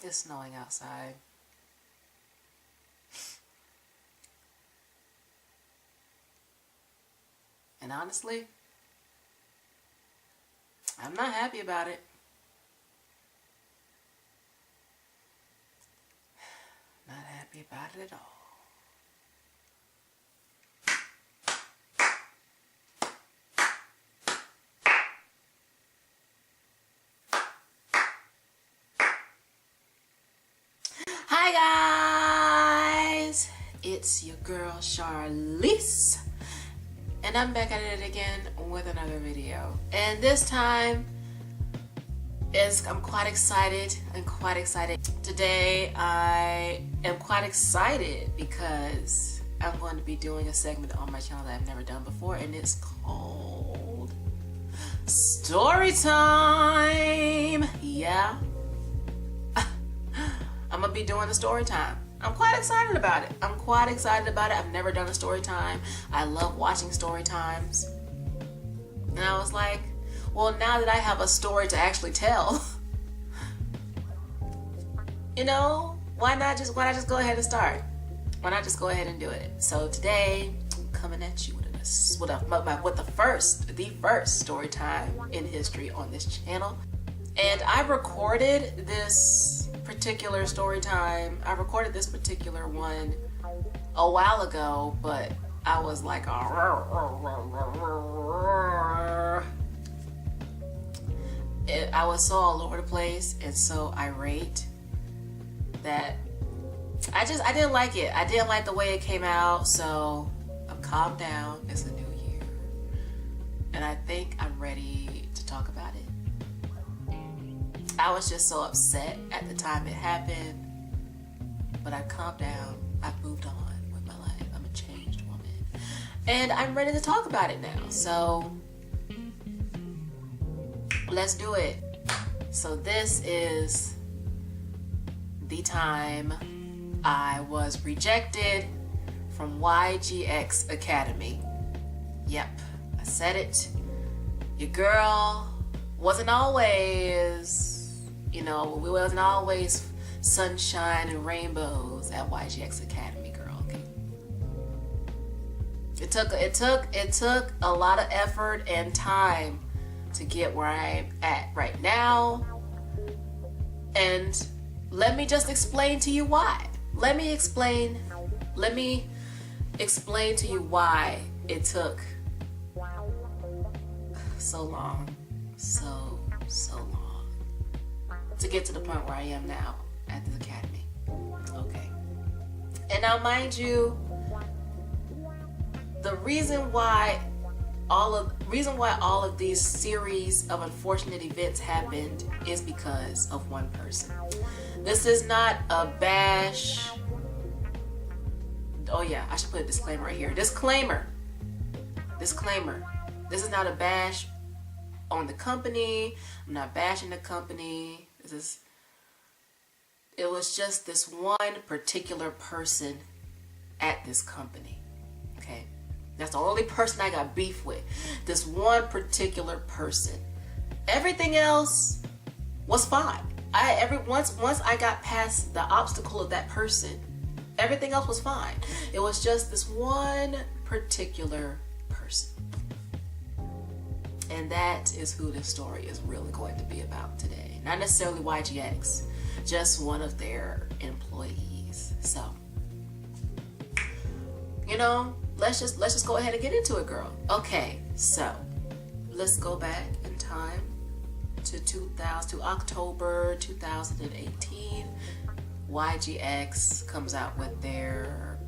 It's snowing outside. And honestly, I'm not happy about it. Not happy about it at all. Hi guys, it's your girl Charlese, and I'm back at it again with another video. And this time I'm quite excited. Today I am quite excited because I'm going to be doing a segment on my channel that I've never done before, and it's called Storytime. Yeah. I'm gonna be doing the story time. I'm quite excited about it. I've never done a story time. I love watching story times. And I was like, well, now that I have a story to actually tell, you know, why not just go ahead and start? Why not just go ahead and do it? So today, I'm coming at you with the first story time in history on this channel. And I recorded this particular story time. I recorded this particular one a while ago, but I was like, I was so all over the place and so irate that I didn't like it. I didn't like the way it came out, so I'm calmed down. It's a new year, and I think I'm ready to talk about it. I was just so upset at the time it happened, but I calmed down. I've moved on with my life. I'm a changed woman, and I'm ready to talk about it now. So let's do it. So this is the time I was rejected from YGX Academy. Yep, I said it. Your girl wasn't always, we wasn't always sunshine and rainbows at YGX Academy, girl. Okay. It took a lot of effort and time to get where I'm at right now. And let me just explain to you why. Let me explain to you why it took so long. So long to get to the point where I am now at the academy. Okay. And now mind you, the reason why all of these series of unfortunate events happened is because of one person. This is not a bash. Oh yeah, I should put a disclaimer right here. Disclaimer. This is not a bash on the company. I'm not bashing the company. It was just this one particular person at this company. Okay, that's the only person I got beef with. This one particular person. Everything else was fine. Once I got past the obstacle of that person, everything else was fine. It was just this one particular person. And that is who this story is really going to be about today. Not necessarily YGX, just one of their employees. So, let's just go ahead and get into it, girl. Okay, so let's go back in time to October 2018. YGX comes out with their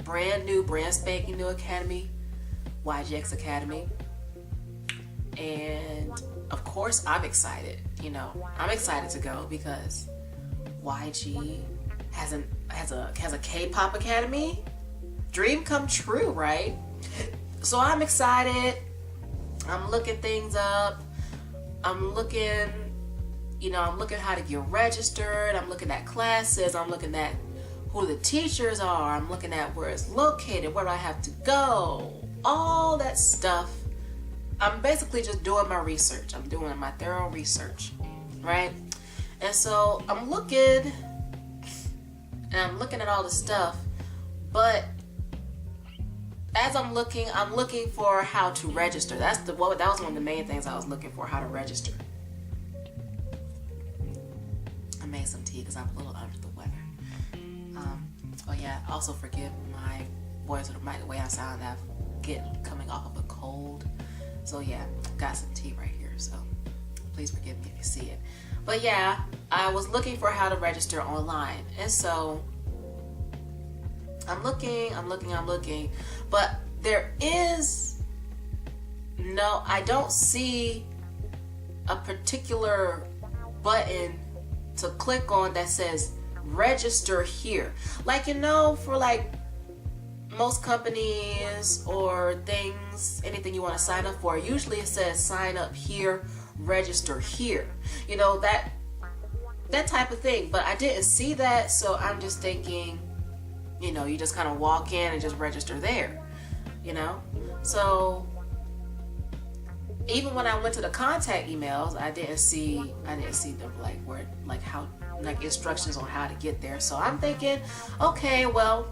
brand spanking new academy, YGX Academy. And of course I'm excited. I'm excited to go because YG has a K-pop academy. Dream come true, right? So I'm excited. I'm looking things up. I'm looking how to get registered. I'm looking at classes. I'm looking at who the teachers are. I'm looking at where it's located, where do I have to go, all that stuff. I'm basically just doing my research. I'm doing my thorough research, right? And so I'm looking, and I'm looking at all the stuff, but as I'm looking for how to register. That was one of the main things I was looking for, how to register. I made some tea because I'm a little under the weather. Oh yeah, also forgive my voice or the way I sound. Coming off of a cold. So yeah, got some tea right here. So please forgive me if you see it. But yeah, I was looking for how to register online, and so I'm looking, but I don't see a particular button to click on that says register here. Like, you know, for like most companies or things, anything you want to sign up for, usually it says sign up here, register here. You know, that type of thing. But I didn't see that, so I'm just thinking, you know, you just kind of walk in and just register there, you know? So even when I went to the contact emails, I didn't see the instructions on how to get there. So I'm thinking, okay, well,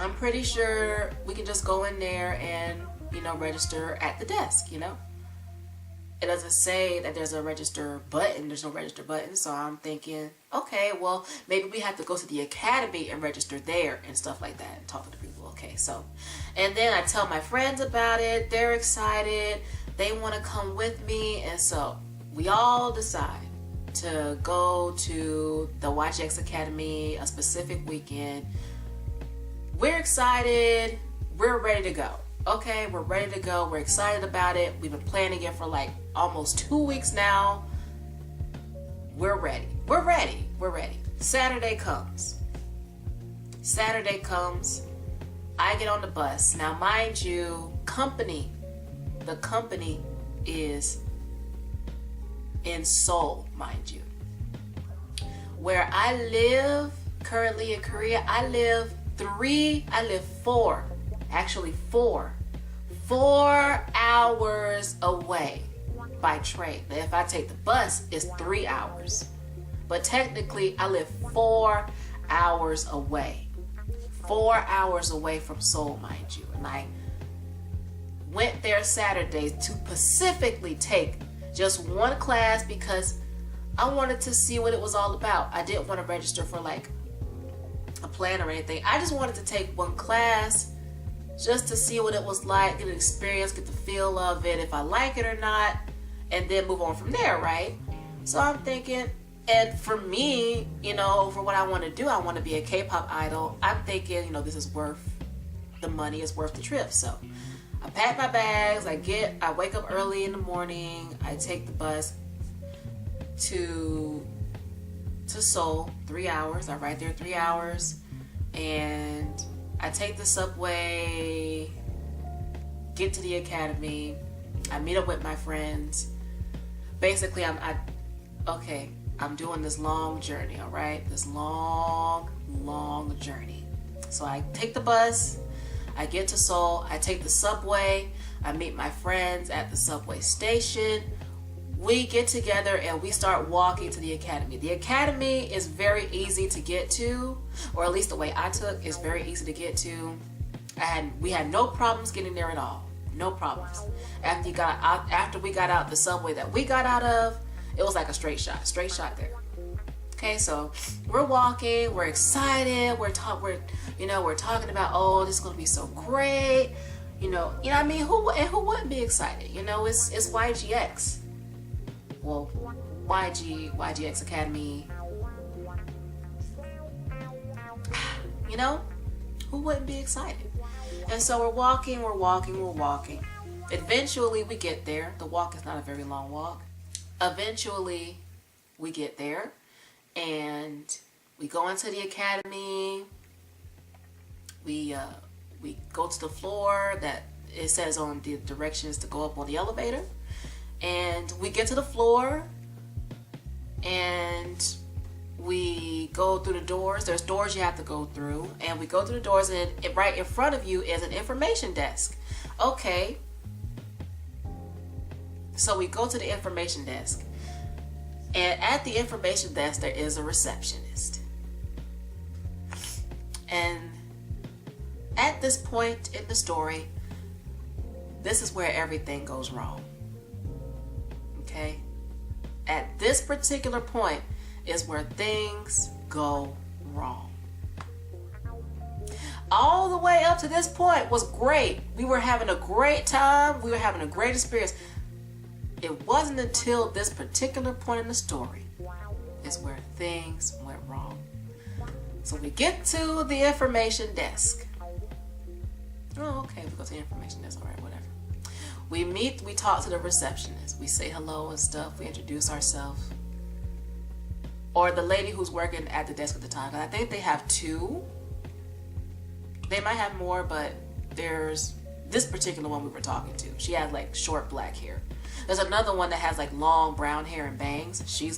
I'm pretty sure we can just go in there and, you know, register at the desk, you know? It doesn't say that there's a register button. There's no register button. So I'm thinking, okay, well, maybe we have to go to the academy and register there and stuff like that and talk to the people. Okay, so, and then I tell my friends about it. They're excited. They want to come with me. And so we all decide to go to the YGX Academy a specific weekend. We're excited. We're ready to go. Okay, we're ready to go. We're excited about it. We've been planning it for like almost 2 weeks now. We're ready. We're ready. We're ready. Saturday comes. I get on the bus. Now, mind you, the company is in Seoul, mind you. Where I live currently in Korea, I live 4 hours away by train. Now, if I take the bus, it's 3 hours. But technically, I live 4 hours away. 4 hours away from Seoul, mind you. And I went there Saturday to specifically take just one class because I wanted to see what it was all about. I didn't want to register for like a plan or anything. I just wanted to take one class just to see what it was like, get an experience, get the feel of it, if I like it or not, and then move on from there, right? So I'm thinking, and for me, you know, for what I want to do, I want to be a K-pop idol. I'm thinking, you know, this is worth the money, it's worth the trip. So I pack my bags, I wake up early in the morning, I take the bus to Seoul, 3 hours. I ride there 3 hours, and I take the subway, get to the academy. I meet up with my friends. Basically, I'm doing this long journey, all right? This long journey. So I take the bus, I get to Seoul, I take the subway, I meet my friends at the subway station. We get together and we start walking to the academy. The academy is very easy to get to, or at least the way I took is very easy to get to. We had no problems getting there at all. No problems. After we got out the subway that we got out of, it was like a straight shot there. Okay, so we're walking, we're excited, we're talking about, oh, this is gonna be so great. You know what I mean? Who wouldn't be excited? You know, it's YGX. Well, YGX Academy. You know, who wouldn't be excited? And so we're walking. Eventually we get there. The walk is not a very long walk. Eventually we get there and we go into the academy. We go to the floor that it says on the directions to go up on the elevator. And we get to the floor and we go through the doors. There's doors you have to go through. And we go through the doors and right in front of you is an information desk. Okay. So we go to the information desk. And at the information desk, there is a receptionist. And at this point in the story, this is where everything goes wrong. Okay? At this particular point is where things go wrong. All the way up to this point was great. We were having a great time. We were having a great experience. It wasn't until this particular point in the story is where things went wrong. So we get to the information desk. Oh, okay, we go to the information desk. All right, whatever. We talk to the receptionist. We say hello and stuff. We introduce ourselves. Or the lady who's working at the desk at the time. I think they have two. They might have more, but there's this particular one we were talking to. She has like short black hair. There's another one that has like long brown hair and bangs. She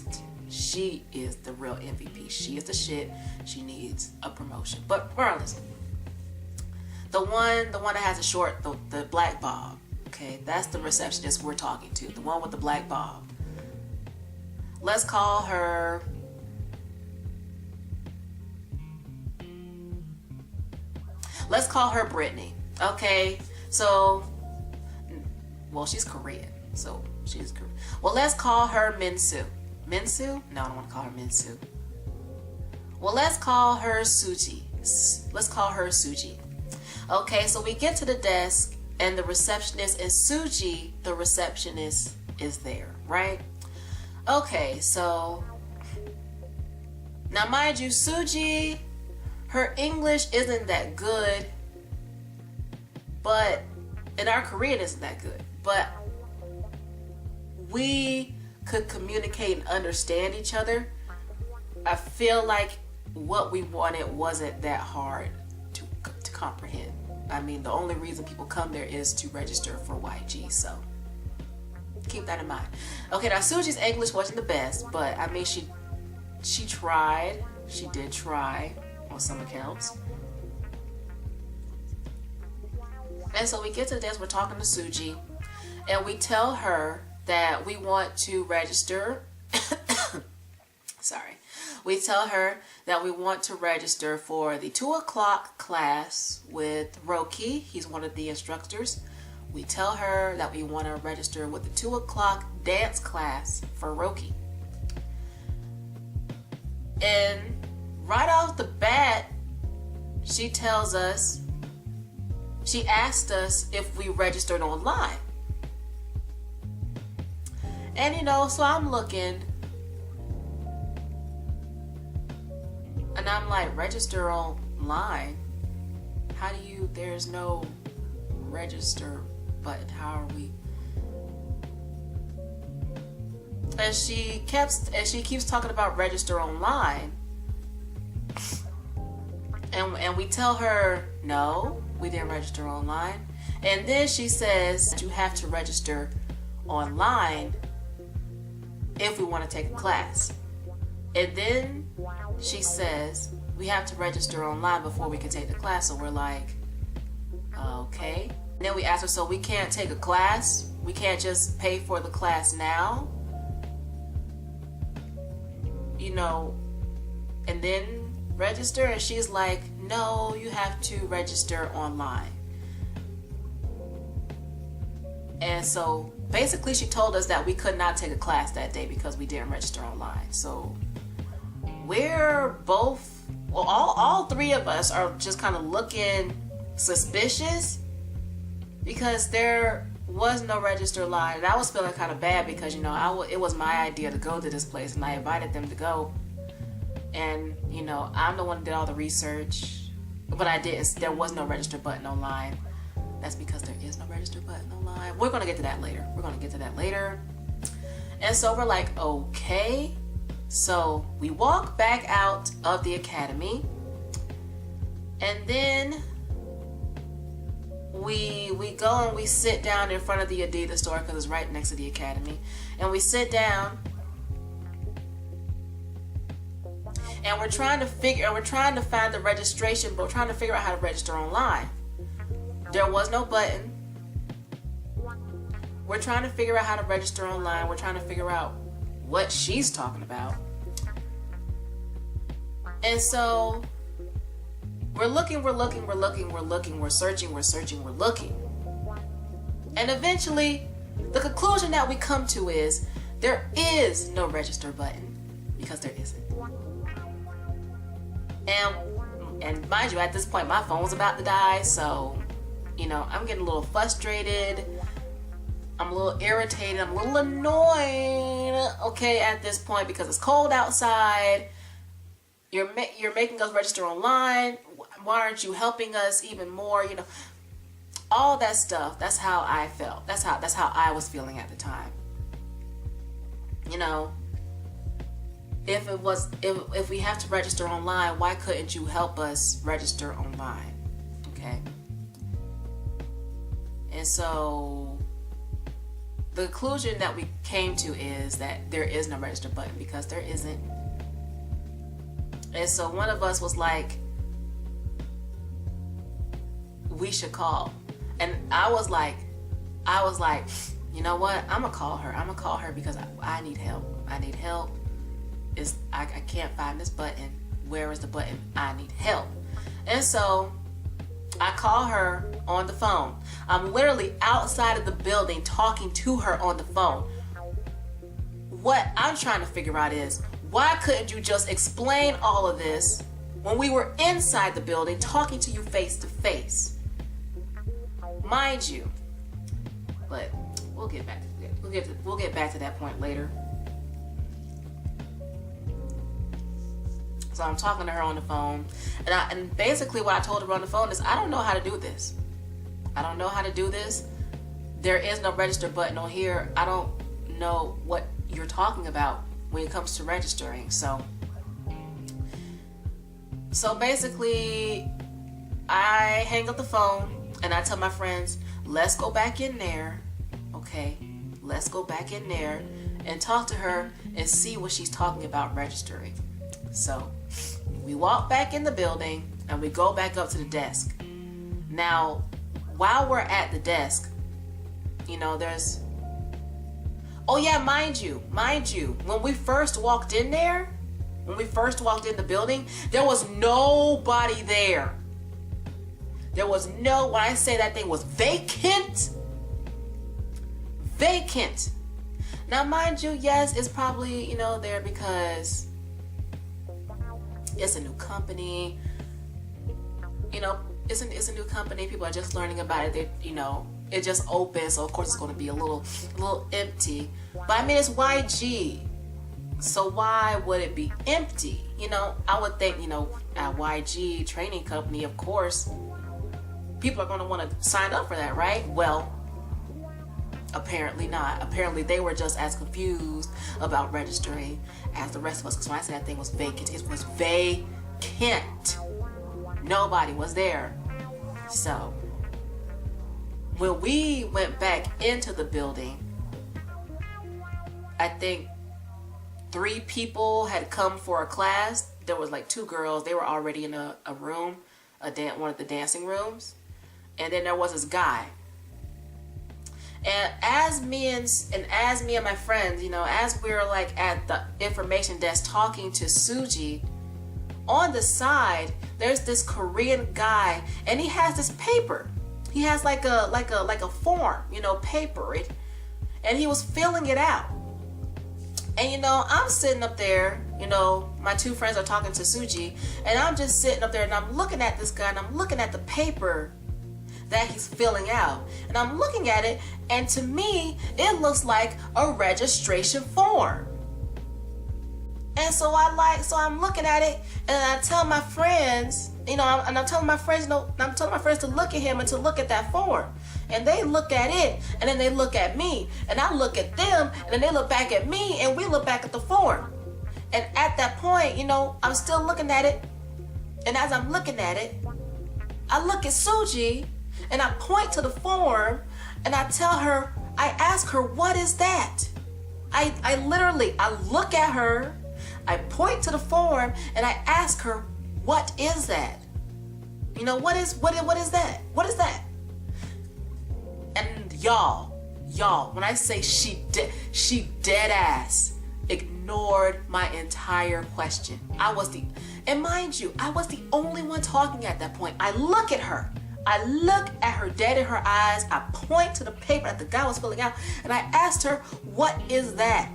is the real MVP. She is the shit. She needs a promotion. But regardless, the one that has a short, the black bob. Okay, that's the receptionist we're talking to. The one with the black bob. Let's call her. Let's call her Brittany. Okay, so, well, she's Korean, so she's Korean. Well, let's call her Minsu. Minsu? No, I don't want to call her Minsu. Well, let's call her Suji. Let's call her Suji. Okay, so we get to the desk, and the receptionist is Suji. The receptionist is there, right? Okay, so now mind you, Suji, her English isn't that good, and our Korean isn't that good, but we could communicate and understand each other. I feel like what we wanted wasn't that hard to comprehend. I mean, the only reason people come there is to register for YG, so keep that in mind. Okay, now Suji's English wasn't the best, but I mean, she tried. She did try on some accounts. And so we get to the desk, we're talking to Suji, and we tell her that we want to register. Sorry. We tell her that we want to register for the 2 o'clock class with Roki. He's one of the instructors. We tell her that we want to register with the 2 o'clock dance class for Roki. And right off the bat, she asked us if we registered online. And so I'm looking, and I'm like, register online? How do you, there's no register button, how are we? And she keeps talking about register online. And we tell her, no, we didn't register online. And then she says, you have to register online if we want to take a class. And then she says, we have to register online before we can take the class. So we're like, okay. And then we ask her, so we can't take a class? We can't just pay for the class now? And then register? And she's like, no, you have to register online. And so basically she told us that we could not take a class that day because we didn't register online. So we're both, well, all three of us are just kind of looking suspicious because there was no register line. And I was feeling kind of bad because, it was my idea to go to this place and I invited them to go. And, I'm the one who did all the research, but I didn't, there was no register button online. That's because there is no register button online. We're going to get to that later. And so we're like, okay. So we walk back out of the academy. And then we go and we sit down in front of the Adidas store because it's right next to the academy. And we sit down. And we're trying to find the registration, but we're trying to figure out how to register online. There was no button. We're trying to figure out how to register online. We're trying to figure out what she's talking about. And so we're looking, we're searching, we're looking. And eventually, the conclusion that we come to is there is no register button, because there isn't. And mind you, at this point, my phone's about to die, so, you know, I'm getting a little frustrated. I'm a little irritated. I'm a little annoyed, okay, at this point, because it's cold outside. You're making us register online. Why aren't you helping us even more? You know, all that stuff. That's how I felt. That's how I was feeling at the time. You know, if we have to register online, why couldn't you help us register online? Okay. And so the conclusion that we came to is that there is no register button, because there isn't. And so one of us was like, we should call. And I was like, you know what? I'm gonna call her because I need help. I need help. I can't find this button. Where is the button? I need help. And so I call her on the phone. I'm literally outside of the building talking to her on the phone. What I'm trying to figure out is, why couldn't you just explain all of this when we were inside the building talking to you face to face? Mind you, but we'll get back to that point later. So I'm talking to her on the phone, and basically what I told her on the phone is, I don't know how to do this. I don't know how to do this. There is no register button on here. I don't know what you're talking about when it comes to registering. So basically, I hang up the phone and I tell my friends, let's go back in there. Okay, let's go back in there and talk to her and see what she's talking about registering. So we walk back in the building and we go back up to the desk. Now, while we're at the desk, you know, there's, oh yeah, mind you, when we first walked in there, when we first walked in the building, there was nobody there. There was no, when I say that thing was vacant. Now, mind you, yes, it's probably, you know, there because it's a new company. You know, it's a new company. People are just learning about it. They, you know, it just opened, so of course it's going to be a little empty. But I mean, it's YG, so why would it be empty? You know, I would think, you know, at YG training company, of course, people are going to want to sign up for that, right? Well, apparently not. Apparently they were just as confused about registering as the rest of us. Because when I said that thing was vacant, it was vacant. Nobody was there. So when we went back into the building, I think 3 people had come for a class. There was like 2 girls. They were already in a room, one of the dancing rooms. And then there was this guy. And as me and my friends, you know, as we were like at the information desk talking to Suji, on the side there's this Korean guy, and he has this paper. He has like a form, you know, paper, and he was filling it out. And you know, I'm sitting up there, you know, my 2 friends are talking to Suji, and I'm just sitting up there and I'm looking at this guy and I'm looking at the paper that he's filling out, and I'm looking at it, and to me it looks like a registration form. And so I'm looking at it, and I tell my friends, you know, I'm telling my friends, you know, I'm telling my friends to look at him and to look at that form. And they look at it, and then they look at me, and I look at them, and then they look back at me, and we look back at the form. And at that point, you know, I'm still looking at it, and as I'm looking at it, I look at Suji, and I point to the form, and I ask her, what is that? I literally look at her, I point to the form, and I ask her, what is that? You know, what is that? What is that? And y'all, when I say she dead ass ignored my entire question. And mind you, I was the only one talking at that point. I look at her dead in her eyes. I point to the paper that the guy was filling out, and I asked her, "What is that?"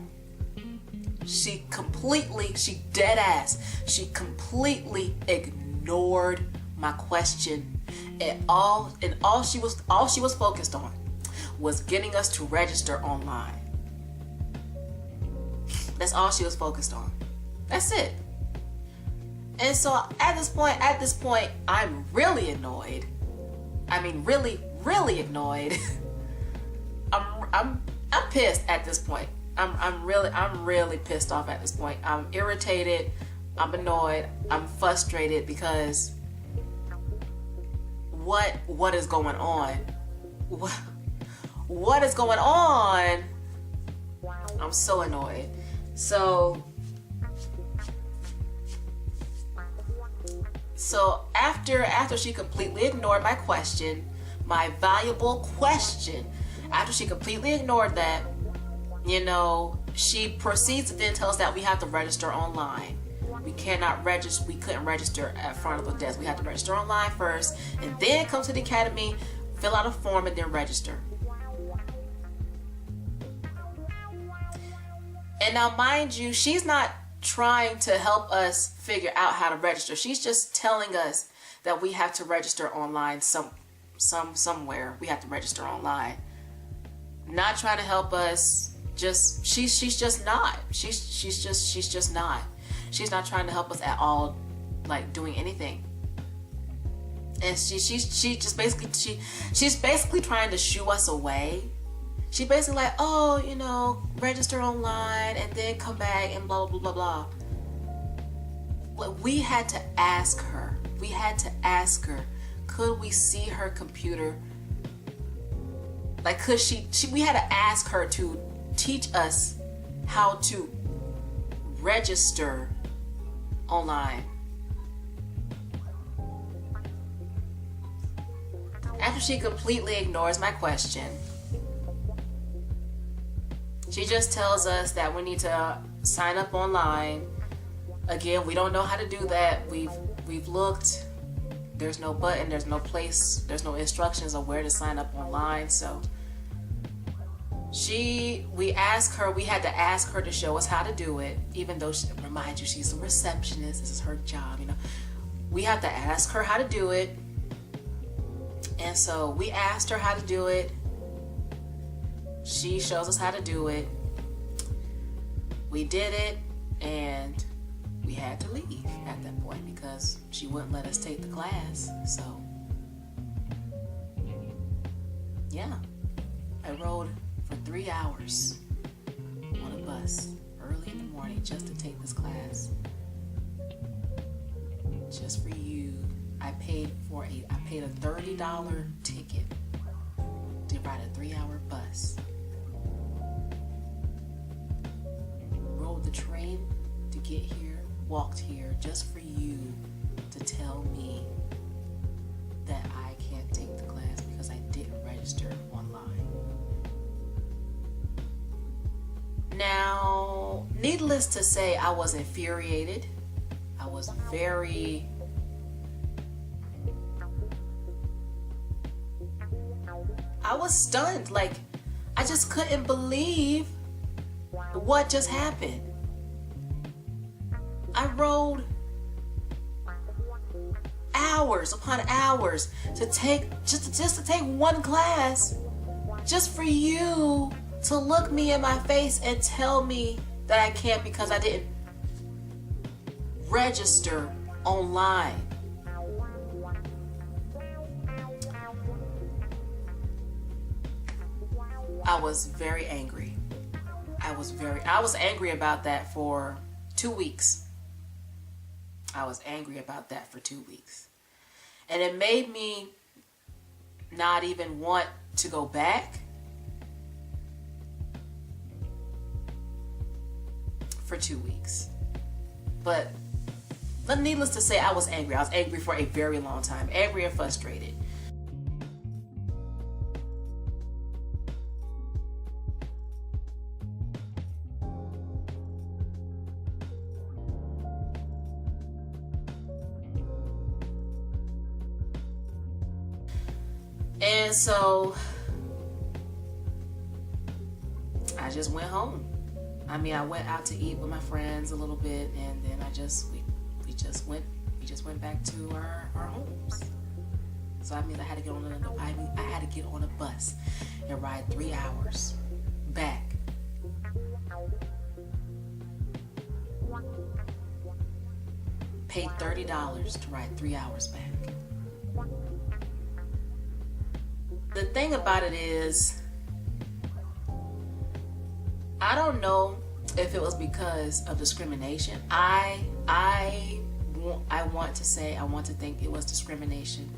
She completely ignored my question. And all she was focused on was getting us to register online. That's all she was focused on. That's it. And so at this point, I'm really annoyed. I mean, really annoyed. I'm pissed at this point. I'm really pissed off at this point. I'm irritated. I'm annoyed. I'm frustrated because what is going on? What is going on? I'm so annoyed. So after she completely ignored my question, my valuable question, after she completely ignored that, she proceeds to then tell us that we have to register online. We couldn't register at front of the desk. We had to register online first and then come to the academy, fill out a form, and then register. And now, mind you, she's not trying to help us figure out how to register. She's just telling us that we have to register online somewhere. We have to register online. Not trying to help us. She's just not. She's just not. She's not trying to help us at all, like doing anything. And she's basically trying to shoo us away. She basically like, oh, register online and then come back and blah, blah, blah, blah. But we had to ask her. Could we see her computer? Like, we had to ask her to teach us how to register online. After she completely ignores my question, she just tells us that we need to sign up online. Again, we don't know how to do that. We've looked. There's no button. There's no place. There's no instructions on where to sign up online. So we had to ask her to show us how to do it. Even though, remind you, she's a receptionist. This is her job. We have to ask her how to do it. And so we asked her how to do it. She shows us how to do it. We did it, and we had to leave at that point because she wouldn't let us take the class. So, yeah, I rode for 3 hours on a bus early in the morning just to take this class. Just for you. I paid a $30 ticket to ride a 3-hour bus. Rode the train to get here, walked here just for you to tell me that I can't take the class because I didn't register online. Now, needless to say, I was infuriated. I was stunned. Like, I just couldn't believe what just happened. I rode hours upon hours to take to take one class just for you to look me in my face and tell me that I can't because I didn't register online. I was very angry. I was angry about that for 2 weeks. I was angry about that for 2 weeks. And it made me not even want to go back for 2 weeks. But needless to say, I was angry. I was angry for a very long time. Angry and frustrated. And so I just went home. I mean, I went out to eat with my friends a little bit, and then we just went back to our homes. So I mean, I had to get on a bus and ride 3 hours back. Paid $30 to ride 3 hours back. The thing about it is, I don't know if it was because of discrimination. I want to think it was discrimination.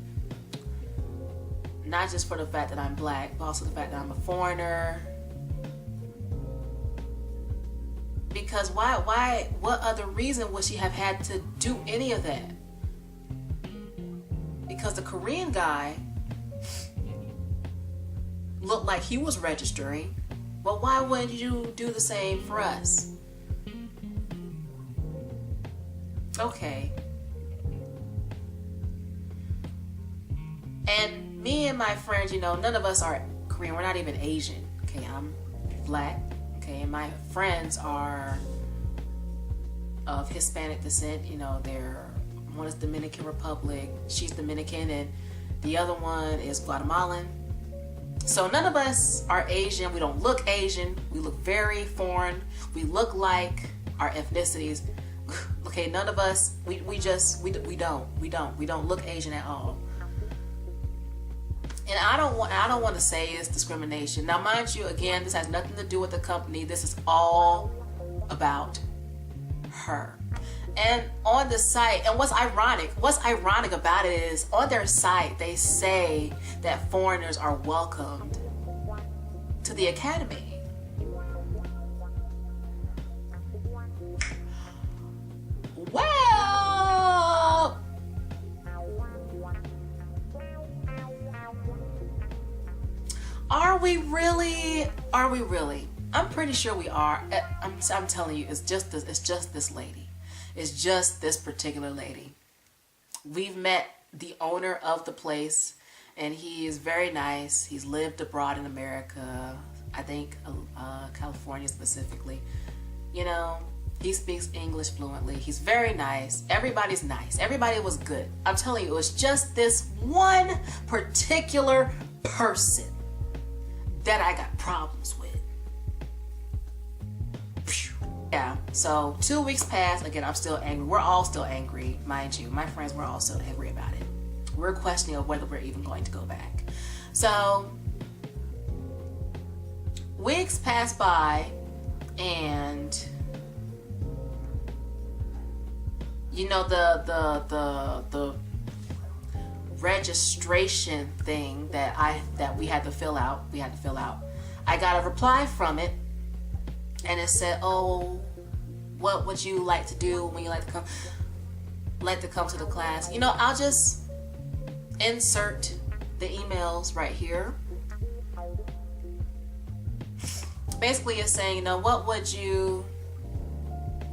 Not just for the fact that I'm black, but also the fact that I'm a foreigner. Because what other reason would she have had to do any of that? Because the Korean guy looked like he was registering. Well, why wouldn't you do the same for us? Okay. And me and my friends, none of us are Korean. We're not even Asian. Okay, I'm black. Okay, and my friends are of Hispanic descent. One is Dominican Republic. She's Dominican, and the other one is Guatemalan. So none of us are Asian. We don't look Asian. We look very foreign. We look like our ethnicities. Okay, none of us. We don't look Asian at all. And I don't want to say it's discrimination. Now, mind you, again, this has nothing to do with the company. This is all about her. And on the site, and what's ironic about it is, on their site, they say that foreigners are welcomed to the academy. Well, are we really? I'm pretty sure we are. I'm telling you, it's just this lady. It's just this particular lady. We've met the owner of the place, and he is very nice. He's lived abroad in America, I think California specifically. He speaks English fluently. He's very nice. Everybody's nice. Everybody was good. I'm telling you, it was just this one particular person that I got problems with. Yeah, so 2 weeks passed. Again, I'm still angry. We're all still angry, mind you. My friends were all still angry about it. We're questioning of whether we're even going to go back. So weeks passed by, and the registration thing that we had to fill out. I got a reply from it. And it said, "Oh, what would you like to do when you like to come to the class?" I'll just insert the emails right here. Basically, it's saying, what would you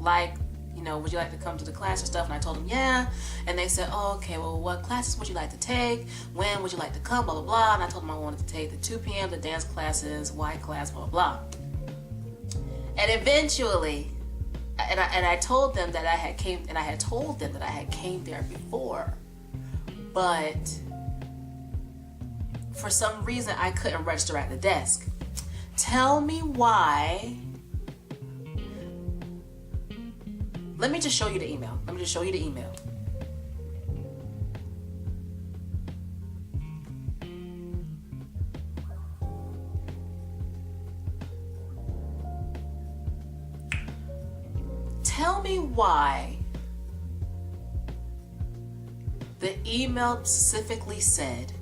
like? Would you like to come to the class or stuff? And I told them, yeah. And they said, "Oh, okay. Well, what classes would you like to take? When would you like to come? Blah blah blah." And I told them I wanted to take the 2 p.m. the dance classes, Y class, blah blah blah. And eventually, and I told them that I had came there before, but for some reason I couldn't register at the desk. Tell me why. Let me just show you the email. Tell me why the email specifically said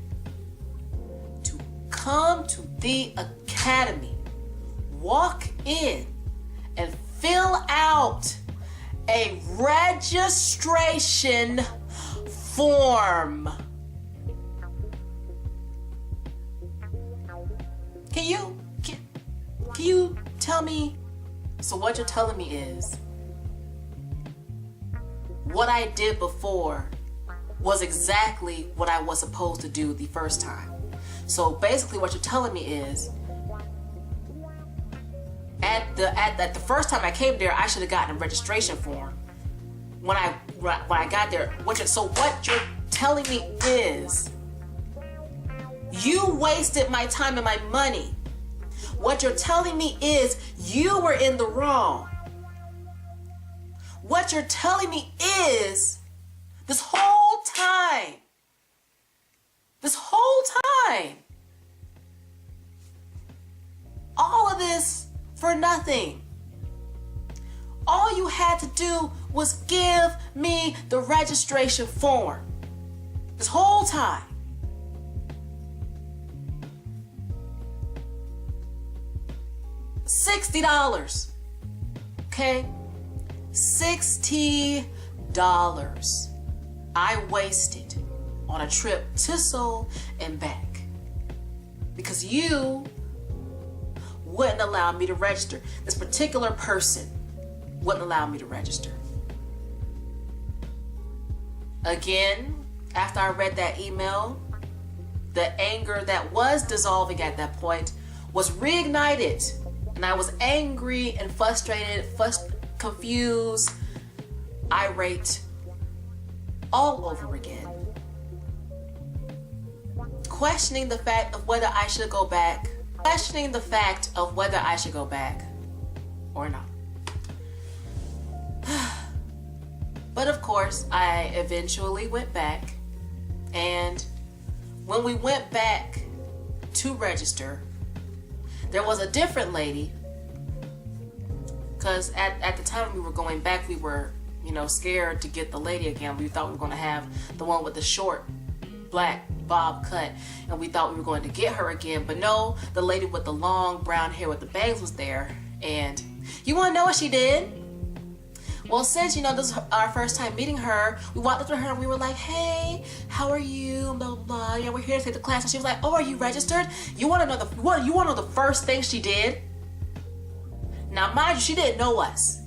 to come to the academy, walk in, and fill out a registration form. Can you tell me? So what you're telling me is, what I did before was exactly what I was supposed to do the first time. So basically what you're telling me is at the first time I came there, I should have gotten a registration form. When I got there, so what you're telling me is you wasted my time and my money. What you're telling me is you were in the wrong. What you're telling me is this whole time, all of this for nothing. All you had to do was give me the registration form. This whole time. $60. Okay? $60 I wasted on a trip to Seoul and back because you wouldn't allow me to register. This particular person wouldn't allow me to register. Again, after I read that email, the anger that was dissolving at that point was reignited. And I was angry and frustrated, confused, irate, all over again. Questioning the fact of whether I should go back. Questioning the fact of whether I should go back or not. But of course, I eventually went back. And when we went back to register, there was a different lady, because at the time we were going back, we were, scared to get the lady again. We thought we were going to have the one with the short black bob cut, and we thought we were going to get her again. But no, the lady with the long brown hair with the bangs was there. And you want to know what she did? Well, since, this is our first time meeting her, we walked up to her and we were like, hey, how are you? Blah, blah, blah. Yeah, we're here to take the class. And she was like, oh, are you registered? You want to know the first thing she did? Now, mind you, she didn't know us.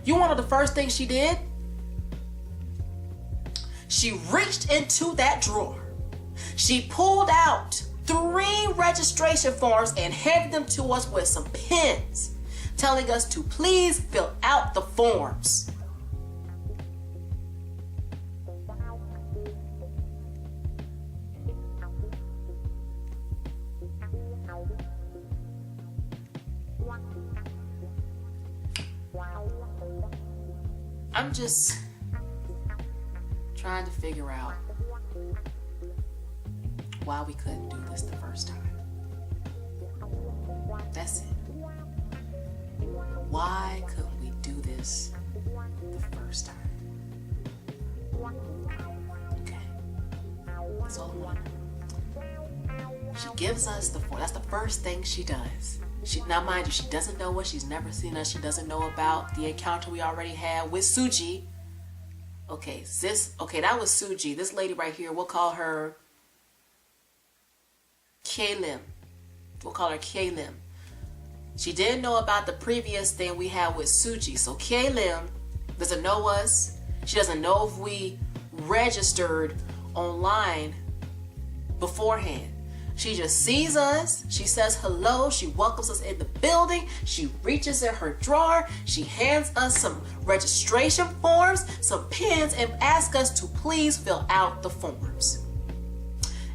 You want to know the first thing she did? She reached into that drawer. She pulled out 3 registration forms and handed them to us with some pens, telling us to please fill out the forms. I'm just trying to figure out why we couldn't do this the first time. That's it. Why couldn't we do this the first time? Okay. That's all I want. She gives us the form. That's the first thing she does. Now, mind you, she doesn't know us. She's never seen us. She doesn't know about the encounter we already had with Suji. Okay, that was Suji. This lady right here, we'll call her Kalim. We'll call her Kalim. She didn't know about the previous thing we had with Suji. So Kalim doesn't know us. She doesn't know if we registered online beforehand. She just sees us. She says hello. She welcomes us in the building. She reaches in her drawer. She hands us some registration forms, some pens, and asks us to please fill out the forms.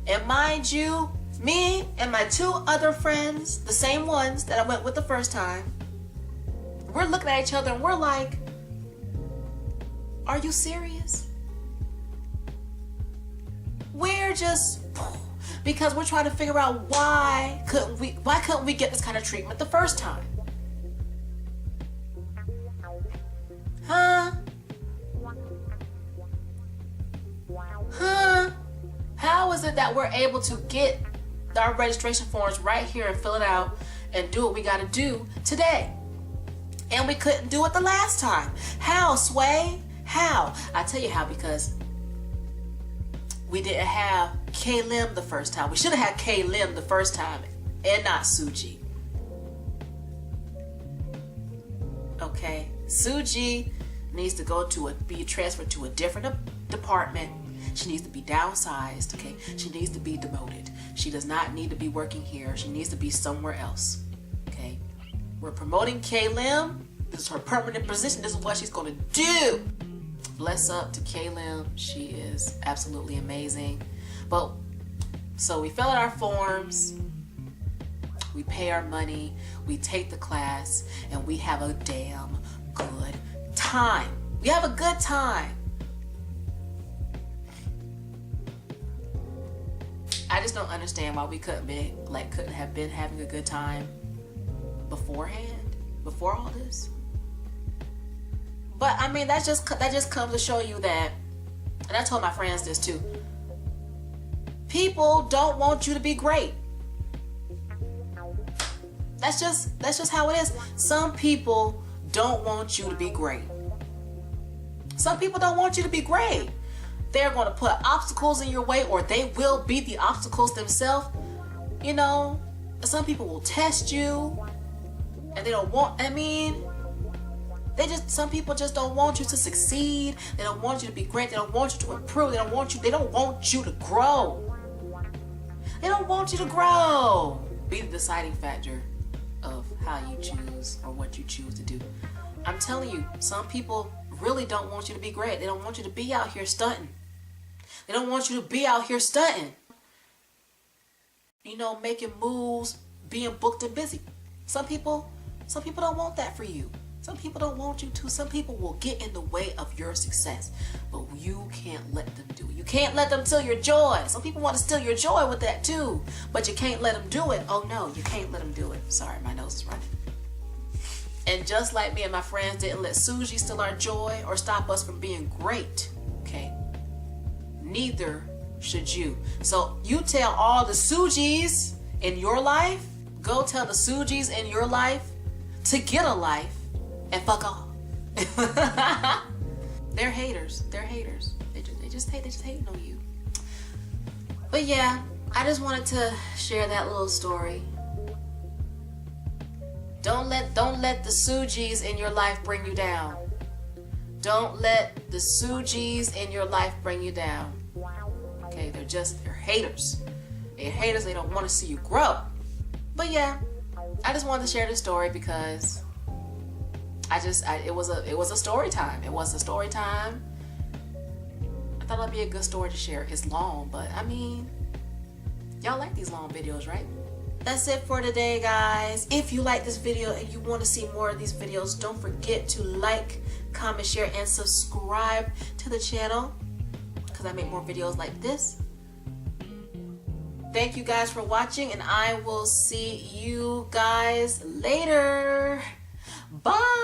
And mind you, me and my 2 other friends, the same ones that I went with the first time, we're looking at each other and we're like, are you serious? We're just, because we're trying to figure out why couldn't we get this kind of treatment the first time? Huh? How is it that we're able to get our registration forms right here and fill it out and do what we got to do today, and we couldn't do it the last time? How, Sway? How? I tell you how, because we didn't have Kalim the first time. We should have had Kalim the first time and not Suji. Okay, Suji needs to be transferred to a different department, She needs to be downsized, okay? She needs to be demoted. She does not need to be working here. She needs to be somewhere else, okay? We're promoting Kaylin. This is her permanent position. This is what she's going to do. Bless up to Kaylin. She is absolutely amazing. But so we fill out our forms, we pay our money, we take the class, and we have a damn good time. We have a good time. I just don't understand why we couldn't have been having a good time beforehand, before all this. But I mean, that just comes to show you that, and I told my friends this too, people don't want you to be great. That's just how it is. Some people don't want you to be great. Some people don't want you to be great. They're going to put obstacles in your way, or they will be the obstacles themselves. You know, some people will test you, and they don't want, some people just don't want you to succeed. They don't want you to be great. They don't want you to improve. They don't want you to grow. They don't want you to grow. Be the deciding factor of how you choose or what you choose to do. I'm telling you, some people really don't want you to be great. They don't want you to be out here stunting. They don't want you to be out here stunting. You know, making moves, being booked and busy. Some people don't want that for you. Some people don't want you to. Some people will get in the way of your success, but you can't let them do it. You can't let them steal your joy. Some people want to steal your joy with that too, but you can't let them do it. Oh no, you can't let them do it. Sorry, my nose is running. And just like me and my friends didn't let Suji steal our joy or stop us from being great, okay? Neither should you. So you tell all the Sujis in your life, go tell the Sujis in your life to get a life and fuck off. They're haters. They're haters. They just hating on you. But yeah, I just wanted to share that little story. Don't let the Sujis in your life bring you down. Don't let the Sujis in your life bring you down. Okay, they're haters. They're haters. They don't want to see you grow. But yeah, I just wanted to share this story because it was a story time. It was a story time. I thought it'd be a good story to share. It's long, but I mean, y'all like these long videos, right? That's it for today, guys. If you like this video and you want to see more of these videos, don't forget to like, comment, share, and subscribe to the channel because I make more videos like this. Thank you guys for watching, and I will see you guys later. Bye.